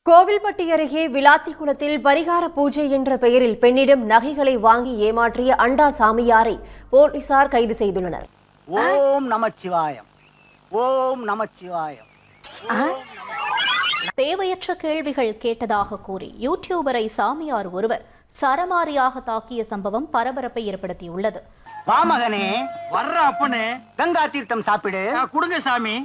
கோவில்பட்டி அருகே விளாத்திக்குளத்தில் பரிகார பூஜை என்ற பெயரில் பெண்ணிடம் நகைகளை வாங்கி ஏமாற்றிய அண்டா சாமியாரை போலீசார் கைது செய்துள்ளனர். ஓம் நமச்சிவாயம், ஓம் நமச்சிவாயம். தேவையற்ற கேள்விகள் கேட்டதாக கூறி யூடியூபரை சாமியார் ஒருவர் சரமாரியாக தாக்கிய சம்பவம் பரபரப்பை ஏற்படுத்தியுள்ளது. வாமகனே, வர்ற அப்பனே, கங்கா தீர்த்தம் சாப்பிடு. குடுங்க சாமி.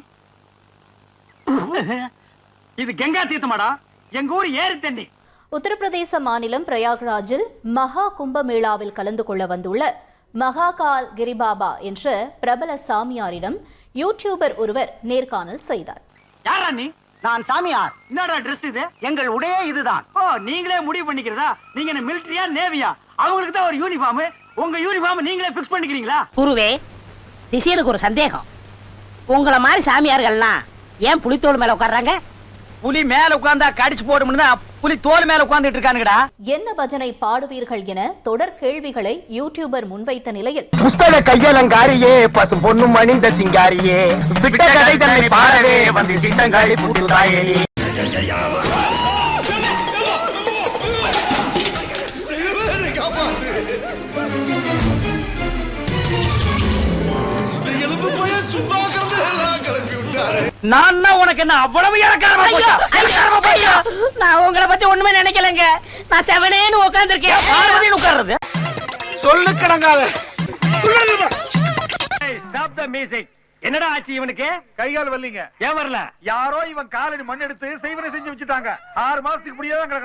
இது கங்கா தீர்த்தமாடா, எங்க ஊர் ஏரி தண்ணி. உத்தரப்பிரதேச மாநிலம் பிரயாக்ராஜில் மகா கும்பமேளாவில் கலந்து கொள்ள வந்துள்ள மகாகால் கிரிபாபா என்ற பிரபல சாமியாரிடம் யூடியூபர் ஒருவர் நேர்காணல் செய்தார். யாரா நீ? நான் சாமியார். என்னடா ட்ரெஸ் இது? எங்கள் உடையே இதுதான். ஓ, நீங்களே முடிவு பண்ணிக்கிறதா? நீங்க என்ன மிலிட்டரியா நேவியா? அவங்களுக்கு தான் ஒரு யூனிஃபார்ம், உங்க யூனிஃபார்ம் நீங்களே ஃபிக்ஸ் பண்ணிக்கிறீங்களா? குருவே, சிஷியனுக்கு ஒரு சந்தேகம். உங்கள மாதிரி சாமியார்கள்லாம் ஏன் புலித்தோல் மேல உட்கார்றாங்க? புலி மேல உட்கார்ந்தா கடிச்சு போடும்னு தான் புலி தோல் மேல உட்கார்ந்துட்டு இருக்கானுங்கடா. என்ன பஜனை பாடுவீர்கள் என தொடர் கேள்விகளை யூடியூபர் முன்வைத்த நிலையில் புஸ்தக கையலங்காரியே, பசு பொண்ணும் அணிந்த சிங்காரியே, விட்ட கதை தன்னை பாடவே வந்து சிட்டங்காரி புட்டுதாயே. நான் உனக்கு என்ன அவ்வளவு இறக்காரமா போச்சா? நான் உங்களை பத்தி ஒண்ணுமே நினைக்கலங்க. நான் செவனேன்னு உட்கார்ந்திருக்கேன். பார்வதின்னு உட்கார்றது சொல்லு கடங்காத. Stop the music. என்னடா ஆச்சு இவனுக்கு? கைகால் வரலீங்க. ஏன் வரல? யாரோ இவன் காலடி மண் எடுத்து செய்வனை செஞ்சு வச்சுட்டாங்க. 6 மாசத்துக்கு முடியாதான் கிடக்கணும்.